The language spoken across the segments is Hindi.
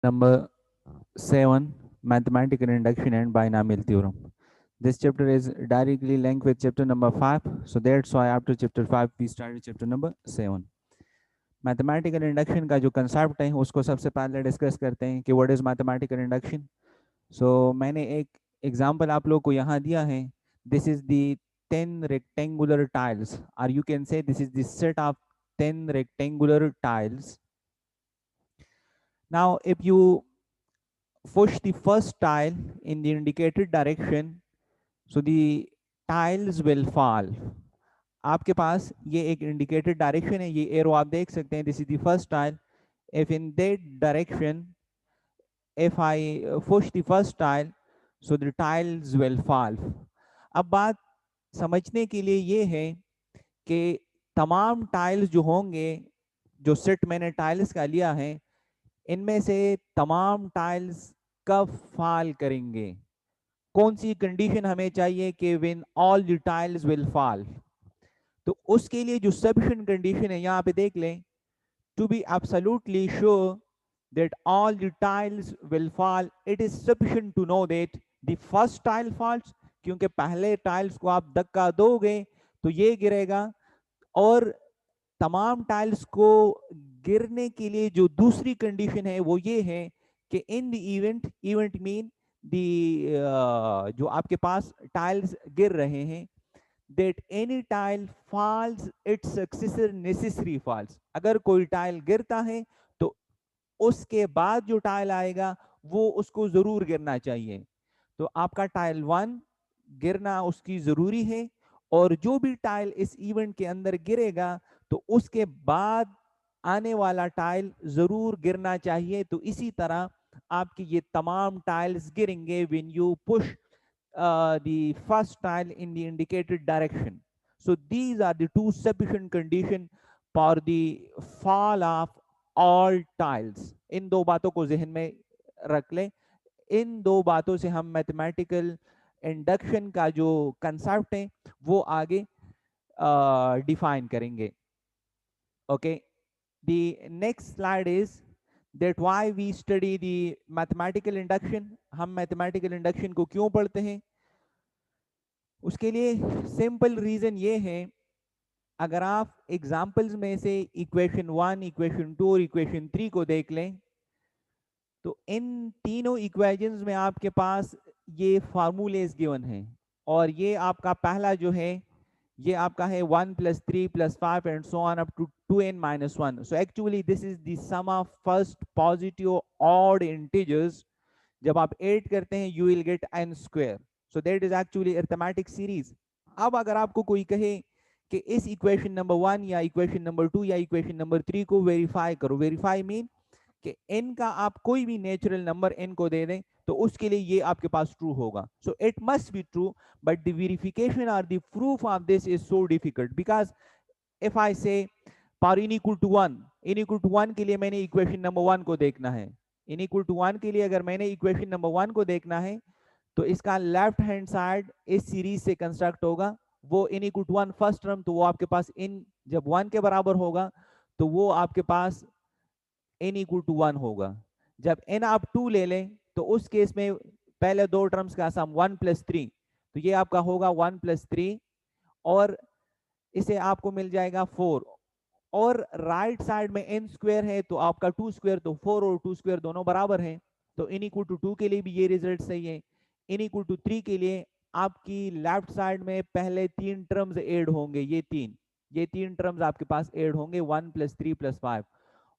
Number 7, Mathematical Induction and Binomial Theorem. This chapter is directly linked with chapter number 5. So that's why after chapter 5 we started chapter number 7. Mathematical induction का जो कंसेप्ट है उसको सबसे पहले डिस्कस करते हैं कि व्हाट इज मैथमेटिकल इंडक्शन. सो मैंने एक एग्जांपल आप लोग को यहाँ दिया है. This is the 10 rectangular tiles, or you can say this is the set of 10 rectangular tiles. Now if you push the first tile in the indicated direction, so the tiles will fall. आपके पास ये एक इंडिकेटेड डायरेक्शन है, ये एरो आप देख सकते हैं. This is the first tile. if in that direction, if I push the first tile, so the tiles will fall. अब बात समझने के लिए ये है कि तमाम टाइल्स जो होंगे, जो सेट मैंने टाइल्स का लिया है, इनमें से तमाम टाइल्स कब फॉल करेंगे. कौन सी कंडीशन हमें चाहिए कि when all the tiles will fall. तो उसके लिए जो सफिशिएंट कंडीशन है यहाँ पे देख लें. To be absolutely sure that all the tiles will fall, it is sufficient to know that the first tile falls. क्योंकि पहले टाइल्स को आप धक्का दोगे तो ये गिरेगा, और तमाम टाइल्स को गिरने के लिए जो दूसरी कंडीशन है वो ये है कि in the event mean the जो आपके पास टाइल्स गिर रहे हैं, that any tile falls its successor necessary falls. अगर कोई टाइल गिरता है तो उसके बाद जो टाइल आएगा वो उसको जरूर गिरना चाहिए. तो आपका टाइल 1 गिरना उसकी जरूरी है, और जो भी टाइल इस इवेंट के अंदर गिरेगा तो उसके बाद आने वाला टाइल जरूर गिरना चाहिए. तो इसी तरह आपकी ये तमाम टाइल्स गिरेंगे when you push the first tile in the indicated direction. So these are the two sufficient condition for the fall of all tiles. इन दो बातों को जहन में रख लें. इन दो बातों से हम मैथमेटिकल इंडक्शन का जो कंसेप्ट है वो आगे डिफाइन करेंगे. Okay, the next slide is that why we study the mathematical induction. हम mathematical induction को क्यों पढ़ते हैं. उसके लिए सिंपल रीजन ये है, अगर आप एग्जाम्पल्स में से इक्वेशन 1, इक्वेशन 2 और इक्वेशन 3 को देख लें तो इन तीनों इक्वेशंस में आपके पास ये फार्मूलेस गिवन हैं. और ये आपका पहला जो है ये आपका है 1 + 3 + 5 and so on up to 2n-1. So actually this is the sum of first positive odd integers. जब आप ऐड करते हैं you will get n square. So that is actually arithmetic series. अब अगर आपको कोई कहे कि इस इक्वेशन नंबर 1 या इक्वेशन नंबर 2 या इक्वेशन नंबर 3 को वेरीफाई करो. वेरीफाई मीन कि n का आप कोई भी नेचुरल नंबर n को दे दें तो उसके लिए ये आपके पास ट्रू होगा. So it must be true, but the verification और the proof of this is so difficult. Because if I say power n equal to 1, n equal to 1 के लिए मैंने इक्वेशन नंबर 1 को देखना है. n इक्वल टू 1 के लिए अगर मैंने इक्वेशन नंबर 1 को देखना है तो इसका लेफ्ट हैंड साइड इस सीरीज से कंस्ट्रक्ट होगा. वो n equal to 1 first term, तो वो आपके पास n जब 1 के बराबर होगा तो वो आपके पास n इक्वल टू 1 होगा. जब n आप 2 ले लें तो उस केस में पहले दो टर्म्स का सम 1 + 3, तो ये आपका होगा 1 + 3, और इसे आपको मिल जाएगा 4. और राइट साइड में n स्क्वायर है तो आपका 2 स्क्वायर, तो 4 और 2 स्क्वायर दोनों बराबर हैं. तो n इक्वल टू 2 के लिए भी ये रिजल्ट सही है. n इक्वल टू 3 के लिए आपकी लेफ्ट साइड में पहले तीन टर्म्स ऐड होंगे. ये तीन टर्म्स आपके पास ऐड होंगे 1 + 3 + 5.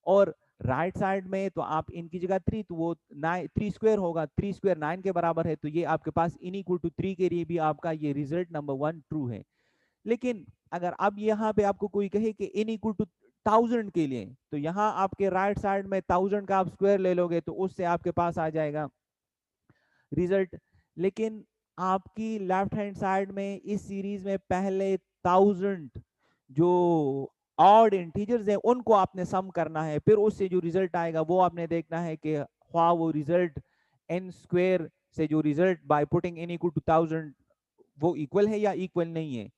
और राइट साइड में तो आप इनकी जगह 3, तो वो 3 स्क्वायर होगा. 3 स्क्वायर 9 के बराबर है. तो ये आपके पास n इक्वल टू 3 के लिए भी आपका ये रिजल्ट नंबर 1 ट्रू है. लेकिन अगर अब यहाँ पे आपको कोई कहे कि n इक्वल टू 1000 के लिए, तो यहाँ आपके राइट साइड में 1000 का आप स्क्वायर ले लोगे तो उससे आपके पास आ जाएगा रिजल्ट. लेकिन आपकी लेफ्ट हैंड साइड में इस सीरीज में पहले 1000 जो ऑड इंटीजर्स हैं उनको आपने सम करना है. फिर उससे जो रिजल्ट आएगा वो आपने देखना है कि हाँ वो रिजल्ट n स्क्वायर से जो result by putting n equal to 1000 वो इक्वल है या इक्वल नहीं है.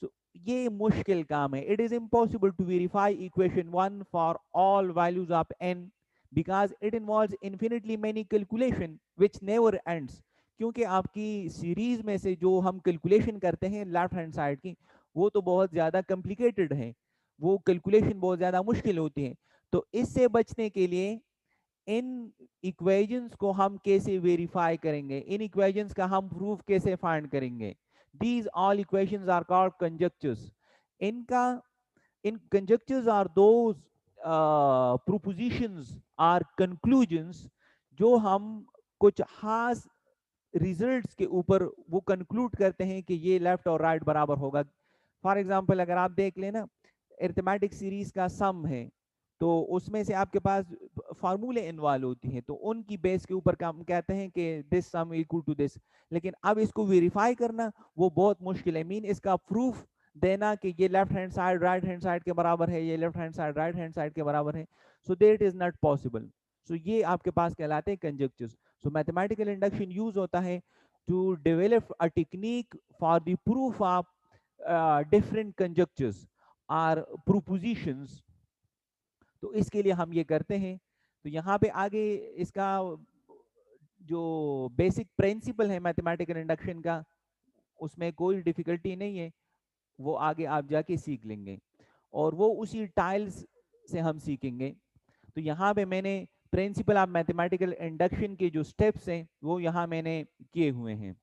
सो ये मुश्किल काम है. It is impossible to verify equation 1 for all values of n because it involves infinitely many calculation which never ends। क्योंकि आपकी सीरीज में से जो हम कैलकुलेशन करते हैं लेफ्ट हैंड साइड की, वो तो बहुत ज्यादा कॉम्प्लिकेटेड है, वो कैलकुलेशन बहुत ज्यादा मुश्किल होती है। तो इससे बचने के लिए इन इक्वेशंस को हम कैसे वेरीफाई करेंगे, इन इक्वेशंस का हम प्रूफ कैसे फाइंड करेंगे। These all equations are called conjectures. इनका इन conjectures are those propositions are conclusions जो हम कुछ खास रिजल्ट्स के ऊपर वो कंक्लूड करते हैं कि ये लेफ्ट और राइट बराबर होगा। फॉर एग्जांपल अगर आप देख लेना अरिथमेटिक सीरीज का सम है, तो उसमें से आपके पास फार्मूले इन्वॉल्व होती हैं, तो उनकी बेस के ऊपर हम कहते हैं कि this sum equal to this. लेकिन अब इसको वेरीफाई करना वो बहुत मुश्किल है, मीन इसका प्रूफ देना कि ये left hand side right hand side के बराबर है, ये left hand side right hand side के बराबर है, so that is not possible. So ये आपके पास कहलाते हैं conjectures. So mathematical induction use होता है to develop a technique for the proof of different conjectures are propositions. तो इसके लिए हम ये करते हैं। तो यहाँ पे आगे इसका जो बेसिक प्रिंसिपल है मैथमेटिकल इंडक्शन का, उसमें कोई डिफिकल्टी नहीं है, वो आगे आप जाके सीख लेंगे, और वो उसी टाइल्स से हम सीखेंगे। तो यहाँ पे मैंने प्रिंसिपल ऑफ मैथमेटिकल इंडक्शन के जो स्टेप्स हैं वो यहाँ मैंने किए हुए हैं।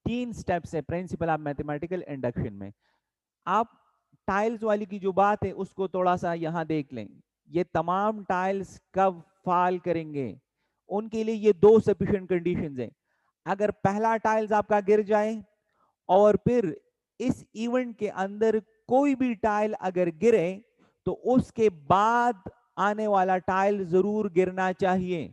3 स्टेप्स है प्रिंसिपल ऑफ मैथमेटिकल इंडक्शन में। आप टाइल्स वाली की जो बात है उसको थोड़ा सा यहाँ देख लें। ये तमाम टाइल्स कब फॉल करेंगे, उनके लिए ये 2 सफिशिएंट कंडीशंस हैं। अगर पहला टाइल्स आपका गिर जाए और फिर इस इवेंट के अंदर कोई भी टाइल अगर गिरे, तो उसके बाद आने वाला टाइल जरूर गिरना चाहिए।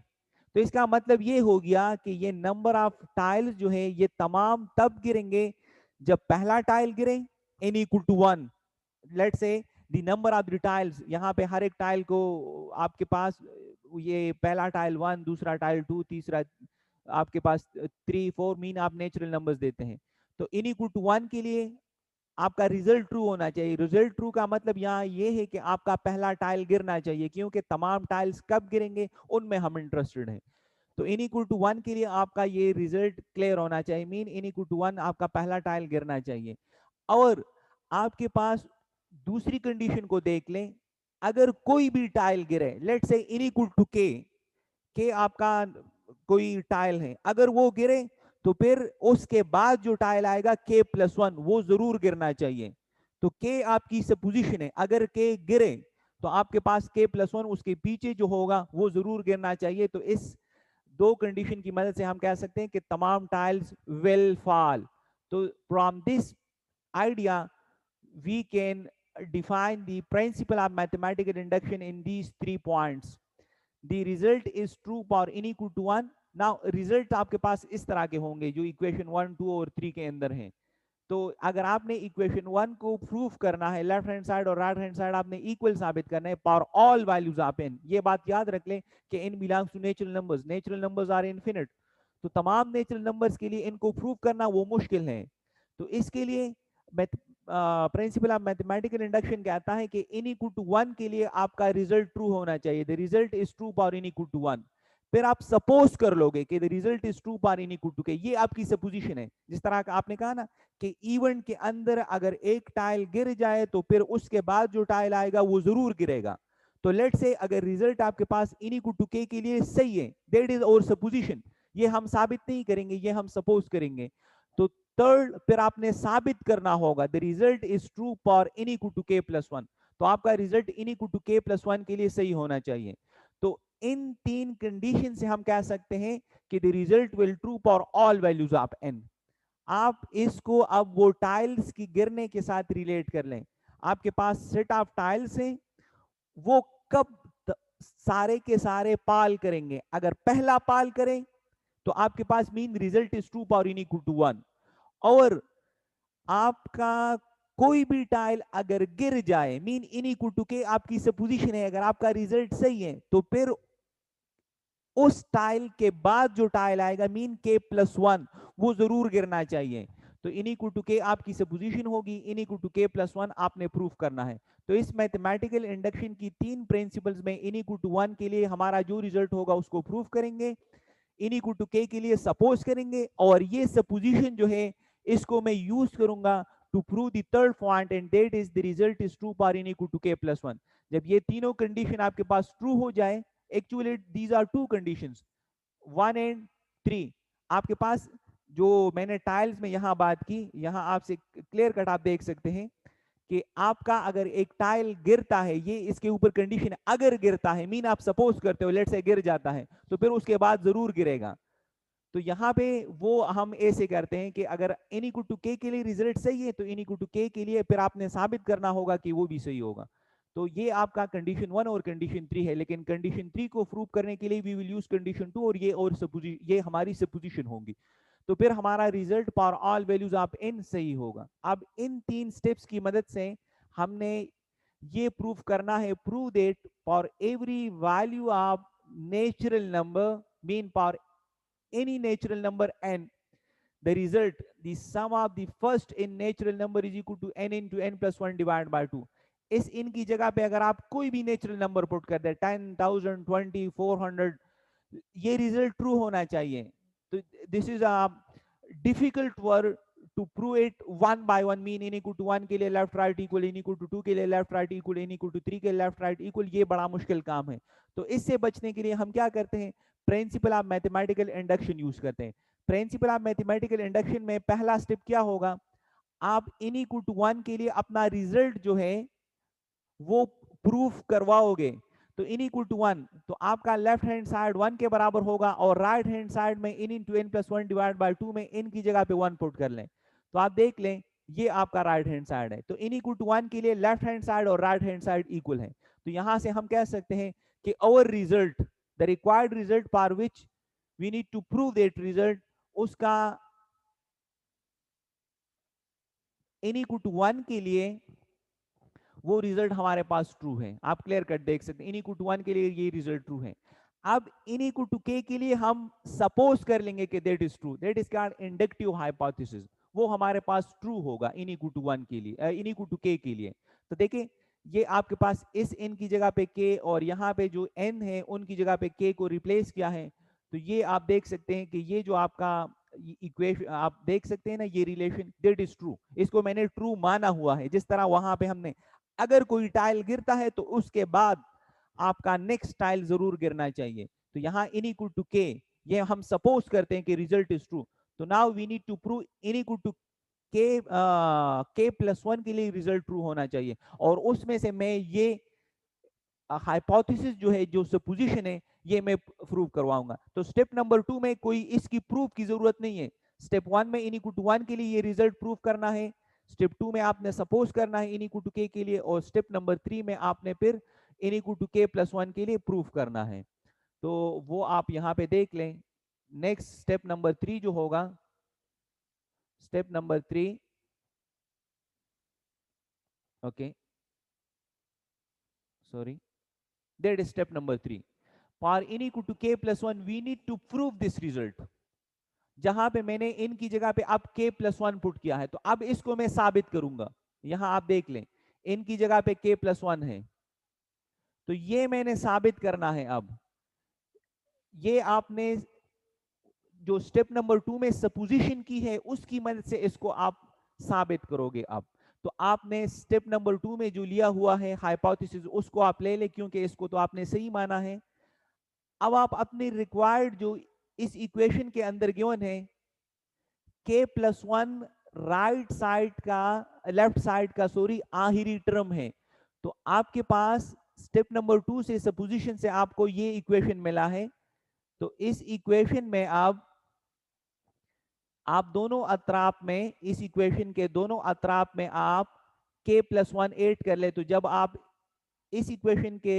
तो इसका मतलब ये हो गया कि ये नंबर ऑफ टाइल्स जो है ये तमाम तब गिरेंगे जब पहला टाइल गिरे n इक्वल टू 1। लेट से the number of the tiles, यहाँ पे हर एक टाइल को आपके पास ये पहला टाइल 1, दूसरा टाइल 2, तीसरा आपके पास 3, 4, मीन आप नेचुरल नंबर्स देते हैं। तो n इक्वल टू 1 के लिए आपका रिजल्ट ट्रू होना चाहिए। रिजल्ट ट्रू का मतलब यहाँ ये है कि आपका पहला टाइल गिरना चाहिए, क्योंकि तमाम टाइल्स कब गिरेंगे उनमें हम इंटरेस्टेड हैं। तो n इक्वल टू 1 के लिए आपका ये रिजल्ट क्लियर होना चाहिए, मीन n इक्वल टू 1 आपका पहला टाइल गिरना चाहिए। और आपके पास दूसरी कंडीशन को देख लें, अगर कोई भी टाइल गिरे, लेट से n इक्वल टू के आपका कोई टाइल है, अगर वो गिरे तो फिर उसके बाद जो टाइल आएगा k प्लस 1 वो जरूर गिरना चाहिए। तो k आपकी सपोजिशन है, अगर k गिरे तो आपके पास k प्लस 1 उसके पीछे जो होगा वो जरूर गिरना चाहिए। तो इस 2 कंडीशन की मदद से हम कह सकते हैं कि तमाम टाइल्स विल फॉल। तो from this idea we can define the principle of mathematical induction in these 3 points. The result is true for n equal to 1। now result आपके पास इस तरह के होंगे जो इक्वेशन 1, 2 और 3 के अंदर हैं। तो अगर आपने इक्वेशन 1 को प्रूफ करना है, लेफ्ट हैंड साइड और राइट हैंड साइड आपने इक्वल साबित करना है for all values of n। ये बात याद रख लें कि n belongs to natural numbers, natural numbers are infinite. तो तमाम नेचुरल नंबर्स के लिए इनको प्रूफ करना वो मुश्किल है। तो इसके लिए प्रिंसिपल ऑफ मैथमेटिकल इंडक्शन कहता है कि n इक्वल टू 1 के लिए आपका रिजल्ट ट्रू होना चाहिए। The result is true for n equal to 1। फिर आप सपोज कर लोगे कि the result is true for n equal to k, ये आपकी सपोजिशन है। जिस तरह का आपने कहा ना कि इवेंट के अंदर अगर एक टाइल गिर जाए तो फिर उसके बाद जो टाइल आएगा वो जरूर गिरेगा। तो लेट से अगर रिजल्ट आपके पास n इक्वल टू के लिए सही है, दैट इज आवर सपोजिशन। ये हम साबित नहीं करेंगे, ये हम सपोज करेंगे। तो थर्ड फिर आपने साबित करना होगा the result is true for n equal to k plus 1। तो आपका result n equal to k plus 1 के लिए सही होना चाहिए। तो इन 3 कंडीशन से हम कह सकते हैं कि the result will true for all values of n। आप इसको अब वो टाइल्स की गिरने के साथ रिलेट कर लें। आपके पास सेट ऑफ टाइल्स हैं, वो कब सारे के सारे पाल करेंगे। अगर पहला पाल करें तो आपके पास mean result is true for n equal to 1। और आपका कोई भी टाइल अगर गिर जाए, मीन n इक्वल टू के आपकी सपोजिशन है, अगर आपका रिजल्ट सही है तो फिर उस टाइल के बाद जो टाइल आएगा मीन k प्लस 1 वो जरूर गिरना चाहिए। तो इन इक्वल टू के आपकी सपोजिशन होगी, इन equal to k plus one आपने प्रूफ करना है। तो इस मैथमेटिकल इंडक्शन की तीन प्रिंसिपल्स में इन इक्वल टू वन के लिए हमारा जो रिजल्ट होगा उसको प्रूफ करेंगे, इन इक्वल टू के लिए सपोज करेंगे, और ये सपोजिशन जो है इसको मैं यूज करूंगा to prove the third point, and that is the result is true for n equal to k plus one. जब ये तीनों कंडीशन आपके पास ट्रू हो जाए, actually these are two conditions 1 and 3, आपके पास जो मैंने टाइल्स में यहां बात की, यहां आपसे क्लियर कट आप देख सकते हैं कि आपका अगर एक टाइल गिरता है, ये इसके ऊपर कंडीशन अगर गिरता है, मीन आप सपोज करते हो लेट से गिर जाता है तो फिर उसके बाद जरूर गिरेगा। तो यहाँ पे वो हम ऐसे करते हैं कि अगर n इक्वल टू के लिए रिजल्ट सही है तो n इक्वल टू के लिए फिर आपने साबित करना होगा कि वो भी सही होगा। तो ये आपका कंडीशन 1 और कंडीशन 3 है, लेकिन कंडीशन 3 को प्रूव करने के लिए वी विल यूज कंडीशन 2, और ये हमारी सपोजिशन होगी। तो फिर हमारा result for all values of n सही होगा। अब इन तीन स्टेप्स की मदद से हमने ये प्रूफ करना है, prove that for every value of natural number, mean for any natural number n, the result, the sum of the first in natural number is equal to n into n plus 1 divided by 2। इस इन की जगह पे अगर आप कोई भी नेचुरल नंबर पुट कर दे, 10,000, 20, 400, ये रिजल्ट ट्रू होना चाहिए। तो this is a difficult word to prove it one by one, mean n equal to 1 के लिए left right equal, n equal to 2 के लिए left right equal, n equal to 3 के लेफ्ट राइट इक्वल, ये बड़ा मुश्किल काम है। तो इससे बचने के लिए हम क्या करते हैं, principal of mathematical induction use करते हैं। प्रिंसिपल ऑफ मैथमेटिकल इंडक्शन में पहला स्टेप क्या होगा, आप इन इक्वल टू 1 के लिए अपना रिजल्ट जो है वो प्रूफ करवाओगे। तो इन इक्वल टू 1, तो आपका लेफ्ट हैंड साइड 1 के बराबर होगा, और राइट हैंड साइड में n into n plus 1 divide by 2 में इन की जगह पे 1 पुट कर लें। तो आप देख लें ये आपका राइट हैंड साइड है। तो इन इक्वल टू 1 के लिए लेफ्ट हैंड साइड और राइट हैंड साइड इक्वल है। तो यहां से हम कह सकते हैं कि our result, the required result for which we need to prove that result, उसका इन इक्वल टू 1 के लिए वो रिजल्ट हमारे पास ट्रू है। आप क्लियर कट देख सकते हैं इन इक्वल टू 1 के लिए ये रिजल्ट ट्रू है। अब इन इक्वल टू के लिए हम सपोज कर लेंगे कि that is true, that is called inductive hypothesis, वो हमारे पास ट्रू होगा इन इक्वल टू 1 के लिए, इन इक्वल टू के लिए। तो देखिए ये आपके पास इस n की जगह पे k और यहाँ पे जो n है उनकी जगह पे k को रिप्लेस किया है। तो ये आप देख सकते हैं कि ये जो आपका इक्वेशन आप देख सकते हैं ना, ये रिलेशन दैट इज ट्रू, इसको मैंने ट्रू माना हुआ है। जिस तरह वहां पे हमने अगर कोई टाइल गिरता है तो उसके बाद आपका नेक्स्ट टाइल जरूर गिरना चाहिए। तो यहाँ इन इक्वल टू के, ये हम सपोज करते हैं कि रिजल्ट इज ट्रू। तो now we need to prove n equal to k plus 1 के लिए रिजल्ट ट्रू होना चाहिए, और उसमें से मैं ये हाइपोथेसिस जो है, जो सपोजिशन है, ये मैं प्रूव करवाऊंगा। तो स्टेप नंबर 2 में कोई इसकी प्रूफ की जरूरत नहीं है। स्टेप 1 में इन इक्वल टू 1 के लिए ये रिजल्ट प्रूव करना है, स्टेप 2 में आपने सपोज करना है इन इक्वल टू के लिए, और स्टेप नंबर 3 में आपने फिर इन इक्वल टू के प्लस 1 के लिए प्रूफ करना है। तो वो आप यहाँ पे देख लें। नेक्स्ट स्टेप नंबर 3 जो होगा, step number 3, okay sorry, that is step number 3, for n equal to k plus 1 we need to prove this result। जहां पे मैंने इन की जगह पे अब k प्लस 1 पुट किया है, तो अब इसको मैं साबित करूंगा। यहां आप देख लें इन की जगह पे k प्लस 1 है, तो ये मैंने साबित करना है। अब ये आपने जो स्टेप नंबर 2 में सपोजिशन की है उसकी मदद से इसको आप साबित करोगे। अब तो आपने स्टेप नंबर 2 में जो लिया हुआ है हाइपोथेसिस उसको आप ले ले, क्योंकि इसको तो आपने सही माना है। अब आप अपने रिक्वायर्ड जो इस इक्वेशन के अंदर गिवन है k प्लस 1 राइट साइड का, लेफ्ट साइड का सॉरी आखिरी टर्म है। तो आपके पास स्टेप नंबर 2 से सपोजिशन से आपको ये इक्वेशन मिला है। तो इस इक्वेशन में आप दोनों अतराफ में, इस इक्वेशन के दोनों अतराफ में आप k प्लस 1 ऐड कर ले। तो जब आप इस इक्वेशन के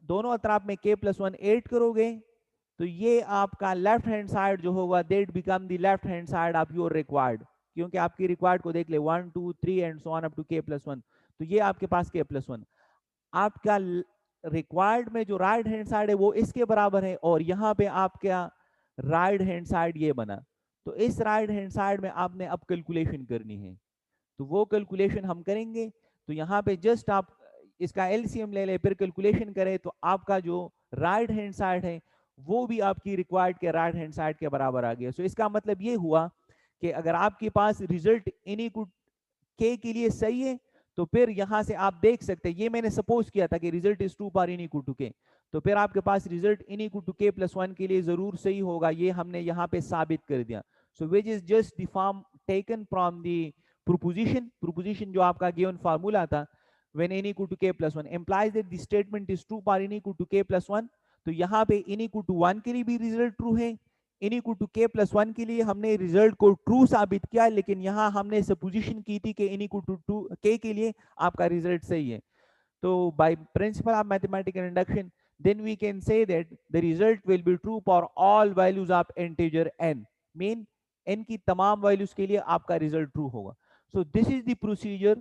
दोनों अतराफ में k प्लस 1 ऐड करोगे तो ये आपका लेफ्ट हैंड साइड जो होगा that become the left hand side of your required, क्योंकि आपकी रिक्वायर्ड को देख ले 1 2 3 and so on up to k plus 1। तो ये आपके पास k प्लस 1 आपका रिक्वायर्ड में जो राइट हैंड साइड है वो इसके बराबर है, और यहाँ पे आपका राइट हैंड साइड ये बना। तो इस राइट हैंड साइड में आपने अब कैलकुलेशन करनी है, तो वो कैलकुलेशन हम करेंगे। तो यहाँ पे जस्ट आप इसका एलसीएम ले ले फिर कैलकुलेशन करें, तो आपका जो राइट हैंड साइड है वो भी आपकी रिक्वायर्ड के राइट हैंड साइड के बराबर आ गया। सो इसका मतलब ये हुआ कि अगर आपके पास रिजल्ट इनी को के के लिए सही है, तो फिर यहां से आप देख सकते हैं, ये मैंने सपोज किया था कि result is true for n equal to k, तो फिर आपके पास result n equal to k plus one के लिए जरूर सही होगा, ये हमने यहाँ पे साबित कर दिया। So which is just the form taken from the proposition जो आपका गिवन फार्मूला था, when n equal to k plus 1 implies that the statement is true for n equal to k plus 1। तो यहाँ पे n equal to 1 के लिए भी रिजल्ट ट्रू है, n equal to k plus 1 के लिए हमने रिजल्ट को ट्रू साबित किया, लेकिन यहाँ हमने सपोजिशन की थी कि n equal to k के लिए आपका रिजल्ट सही है। तो by principle of mathematical induction then we can say that the result will be true for all values of integer n, mean n की तमाम वैल्यूज के लिए आपका रिजल्ट ट्रू होगा। so this is the procedure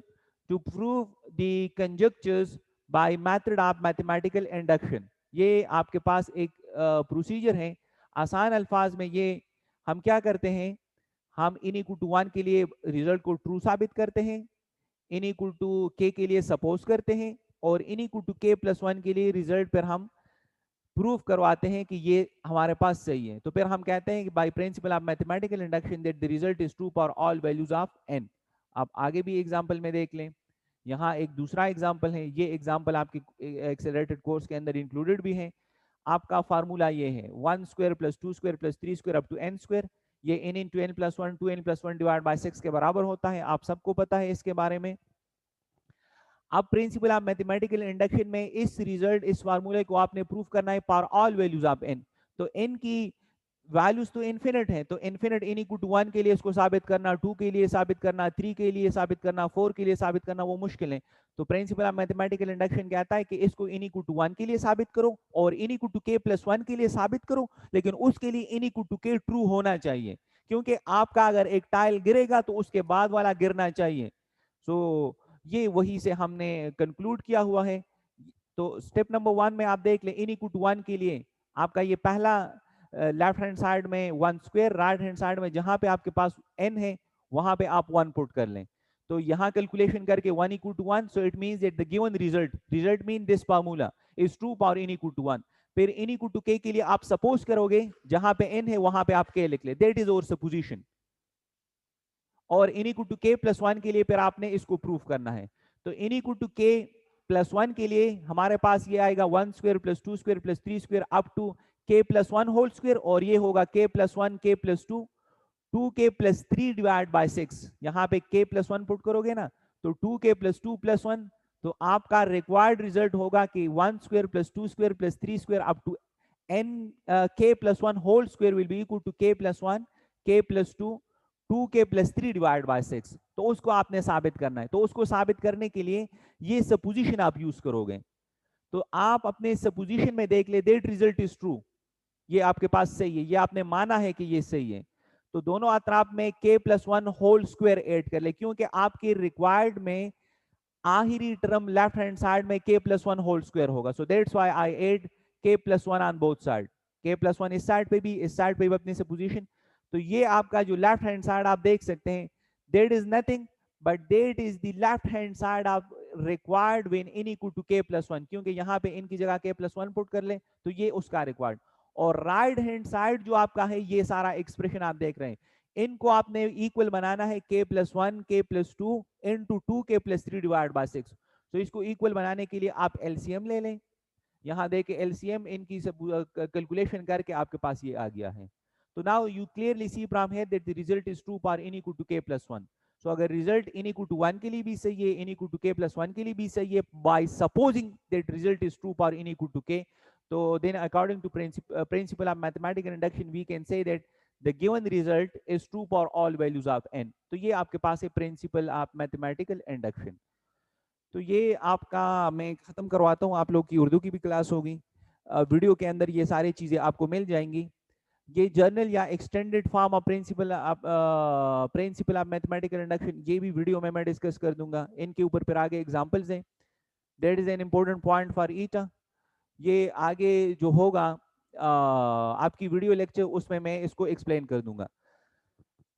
to prove the conjectures by method of mathematical induction। ये आपके पास एक प्रोसीजर है, आसान अल्फाज में ये हम क्या करते हैं, हम इन इक्वल टू 1 के लिए रिजल्ट को ट्रू साबित करते हैं, इन इक्वल टू के के लिए सपोज करते हैं, और इन इक्वल टू के प्लस 1 के लिए रिजल्ट पर हम प्रूफ करवाते हैं कि ये हमारे पास सही है। तो फिर हम कहते हैं कि by principle of mathematical induction that the result is true for all values of n। आप आगे भी एग्जांपल में देख लें, यहाँ एक दूसरा एग्जांपल है, ये एग्जांपल आपके एक्सेलरेटेड कोर्स के अंदर इंक्लूडेड भी है। आपका फार्मूला ये है 1 square plus 2 square plus 3 square up to n square, ये n into n plus 1 2n plus 1 divide by 6 के बराबर होता है, आप सबको पता है इसके बारे में। अब प्रिंसिपल ऑफ मैथमेटिकल इंडक्शन में इस रिजल्ट इस फार्मूले को आपने प्रूफ करना है for all values of n। तो n की वैल्यूज तो इन्फिनिट है, तो इन्फिनिट n इक्वल टू 1 के लिए इसको साबित करना, 2 के लिए साबित करना, 3 के लिए साबित करना, 4 के लिए साबित करना वो मुश्किल है। तो प्रिंसिपल ऑफ मैथमेटिकल इंडक्शन कहता है कि इसको n इक्वल टू 1 के लिए साबित करो और n equal to k plus 1 के लिए साबित करो, लेकिन उसके लिए n equal to k true होना चाहिए, क्योंकि आपका अगर एक टाइल गिरेगा तो उसके बाद वाला गिरना चाहिए। सो ये वही से हमने कंक्लूड किया हुआ है। तो स्टेप नंबर 1 में आप देख लें, n इक्वल टू 1 के लिए आपका ये पहला लेफ्ट हैंड साइड में 1 स्क्वायर, राइट हैंड साइड में जहां पे आपके पास n है वहां पे आप 1 पुट कर लें। तो यहां कैलकुलेशन करके 1 equal to 1, so it means that the given result mean this formula is true for n equal to 1। फिर n इक्वल टू k के लिए आप सपोज करोगे जहां पे n है वहां पे आप k लिख ले, दैट इज आवर सपोजिशन। और n equal to k plus 1 के लिए फिर आपने इसको प्रूफ करना है। तो n equal to k plus 1 के लिए हमारे पास ये आएगा 1 square plus 2 square plus 3 square up to k plus 1 whole square, और ये होगा k plus 1 k plus 2 2k plus 3 divide by 6। यहाँ पे k प्लस 1 पुट करोगे ना, तो 2k प्लस 2 प्लस 1, तो आपका रिक्वायर्ड रिजल्ट होगा कि 1 square plus 2 square plus 3 square up to n k plus 1 whole square will be equal to k plus 1 k plus 2 2k plus 3 divide by 6। तो उसको आपने साबित करना है, तो उसको साबित करने के लिए ये सपोजिशन आप यूज करोगे। तो आप अपने सपोजिशन में देख ले दैट रिजल्ट इज ट्रू, ये आपके पास सही है, ये आपने माना है कि ये सही है। तो दोनों अतराफ में k plus 1 whole square add कर ले, क्योंकि आपके रिक्वायर्ड में आखिरी टर्म लेफ्ट हैंड साइड में k प्लस 1 होल स्क्वायर होगा। So that's why I add k plus 1 on both side, k plus 1 इस साइड पे भी इस साइड पे भी अपनी सपोजिशन। तो ये आपका जो लेफ्ट हैंड साइड आप देख सकते हैं, that is nothing but that is the left hand side of required when n equal to k plus 1, क्योंकि यहाँ पे n की जगह k प्लस 1 पुट कर ले तो ये उसका रिक्वायर्ड। और राइट हैंड साइड जो आपका है, ये सारा एक्सप्रेशन आप देख रहे हैं, इनको आपने इक्वल बनाना है k plus 1 k plus 2 into 2k plus 3 divide by 6। तो इसको इक्वल बनाने के लिए आप एलसीएम ले लें, यहाँ देखे एलसीएम इनकी कैलकुलेशन करके आपके पास ये आ गया है। तो now you clearly see from here that the result is true for n equal to k plus 1। So अगर रिजल्ट n इक्वल टू 1 के लिए भी सही है, n equal to k plus 1 के लिए भी सही है, by supposing that result is true for n equal to k, तो then according to principle of mathematical induction we can say that the given result is true for all values of n। तो ये आपके पास है प्रिंसिपल ऑफ मैथमेटिकल इंडक्शन। तो ये आपका मैं खत्म करवाता हूँ, आप लोग की उर्दू की भी क्लास होगी, वीडियो के अंदर ये सारी चीजें आपको मिल जाएंगी। ये जर्नल या extended form of principal of mathematical induction, ये भी वीडियो में मैं डिस्कस कर दूंगा, इनके ऊपर फिर आगे एग्जांपल्स हैं, that is an important point for each. ये आगे जो होगा आपकी वीडियो लेक्चर, उसमें मैं इसको एक्सप्लेन कर दूंगा।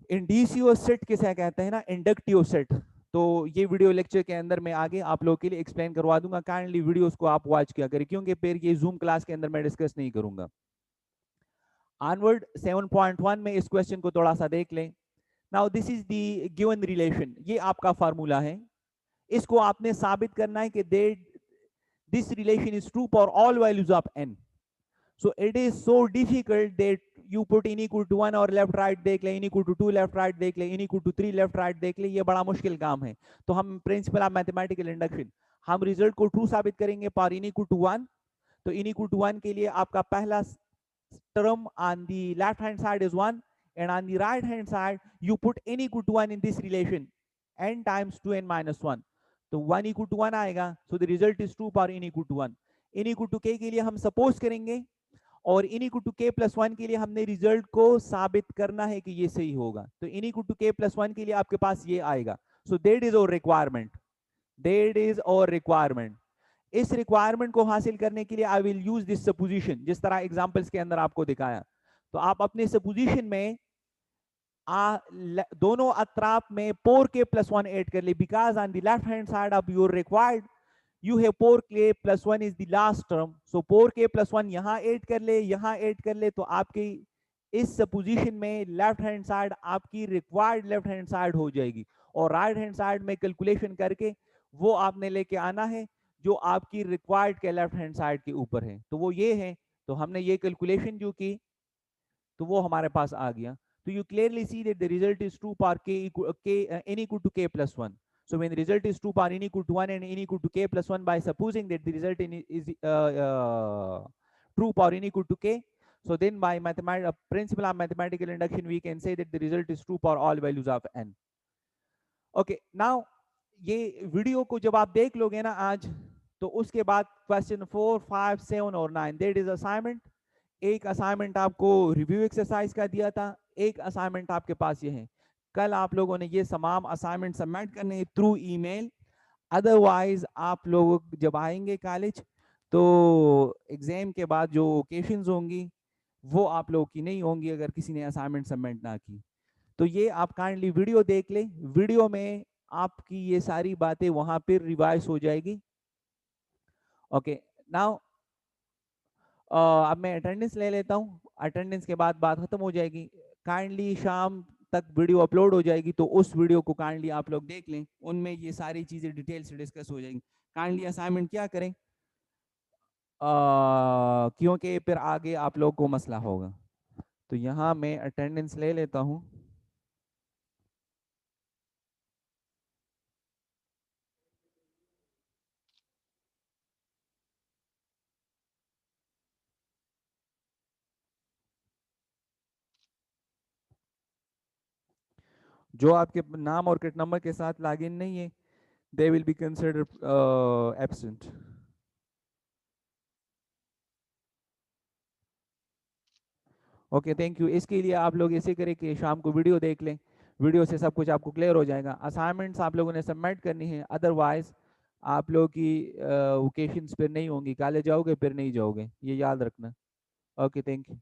इंडिसियो सेट किसे कहते हैं ना, इंडक्टिव सेट। तो ये वीडियो लेक्चर के अंदर मैं आगे आप लोगों के लिए एक्सप्लेन करवा दूंगा, काइंडली वीडियोस को आप वॉच किया करें, क्योंकि फिर ये जूम क्लास के अंदर मैं डिस्कस नहीं करूंगा। ऑनवर्ड 7.1 में इस क्वेश्चन को थोड़ा सा देख लें। Now this is the given relation, ये आपका फार्मूला है, इसको आपने साबित करना है कि this relation is true for all values of n। So it is so difficult that you put n equal to 1 और लेफ्ट राइट देख ले, n equal to 2 left right देख ले, n equal to 3 left right देख ले, ये बड़ा मुश्किल काम है। तो हम प्रिंसिपल ऑफ मैथमेटिकल इंडक्शन, हम रिजल्ट को ट्रू साबित करेंगे फॉर n equal to 1। तो n equal to 1 के लिए आपका पहला term on the left hand side is 1, and on the right hand side you put n equal to 1 in this relation, n times 2n minus 1। तो 1 equal to 1 आएगा, so the result is true for n equal to 1। n equal to k के लिए हम सपोज करेंगे, और n equal to k plus 1 के लिए हमने रिजल्ट को साबित करना है कि ये सही होगा। तो n equal to k plus 1 के लिए आपके पास ये आएगा। So that is our requirement, that is our requirement. इस रिक्वायरमेंट को हासिल करने के लिए I will use this supposition, जिस तरह एग्जांपल्स के अंदर आपको दिखाया। तो आप अपने सपोजिशन में दोनों अतराफ में 4k plus 1 ऐड कर ले, because on the left hand side of your required you have 4k plus 1 is the last term, so 4k plus 1 यहाँ ऐड कर ले, यहाँ ऐड कर ले, तो आपकी इस सपोजिशन में लेफ्ट हैंड साइड आपकी रिक्वायर्ड लेफ्ट हैंड साइड हो जाएगी, और राइट हैंड साइड में कैलकुलेशन करके वो आपने लेके आना है जो आपकी रिक्वायर्ड के लेफ्ट हैंड साइड के ऊपर है। तो वो ये है, तो हमने ये कैलकुलेशन जो की तो वो हमारे पास आ गया। तो you clearly see that the result is true for n equal to k plus 1। So when the result is true for n equal to 1 and n equal to k plus 1, by supposing that the result is true for n equal to k, so then by principle of mathematical induction we can say that the result is true for all values of n। Okay, now ये वीडियो को जब आप देख लोगे ना आज, तो उसके बाद क्वेश्चन 4, 5, 7 और 9 दैट इज असाइनमेंट। एक असाइनमेंट आपको रिव्यू एक्सरसाइज का दिया था, एक असाइनमेंट आपके पास ये है। कल आप लोगों ने ये तमाम असाइनमेंट सबमिट करने थ्रू ईमेल, अदरवाइज आप लोग जब आएंगे कॉलेज तो एग्जाम के बाद जो ओकेशंस होंगी वो आप लोगों की नहीं होंगी अगर किसी ने असाइनमेंट सबमिट ना की। तो ये आप काइंडली वीडियो देख ले, वीडियो में आपकी ये सारी बातें वहां पर रिवाइज हो जाएगी। ओके, नाउ अब मैं अटेंडेंस ले लेता हूँ, अटेंडेंस के बाद बात खत्म हो जाएगी। काइंडली शाम तक वीडियो अपलोड हो जाएगी, तो उस वीडियो को काइंडली आप लोग देख लें, उनमें ये सारी चीजें डिटेल से डिस्कस हो जाएंगी। काइंडली असाइनमेंट क्या करें, क्योंकि फिर आगे आप लोग को मसला होगा। तो यहाँ मैं अटेंडेंस ले लेता हूँ। जो आपके नाम और किट नंबर के साथ लॉगिन नहीं है, they will be considered absent. Okay, thank you. इसके लिए आप लोग ऐसे करें कि शाम को वीडियो देख लें, वीडियो से सब कुछ आपको क्लियर हो जाएगा। असाइनमेंट्स आप लोगों ने सबमिट करनी है, अदरवाइज आप लोगों की ओकेशंस फिर नहीं होंगी, कॉलेज जाओगे फिर नहीं जाओगे, ये याद रखना। Okay, thank you.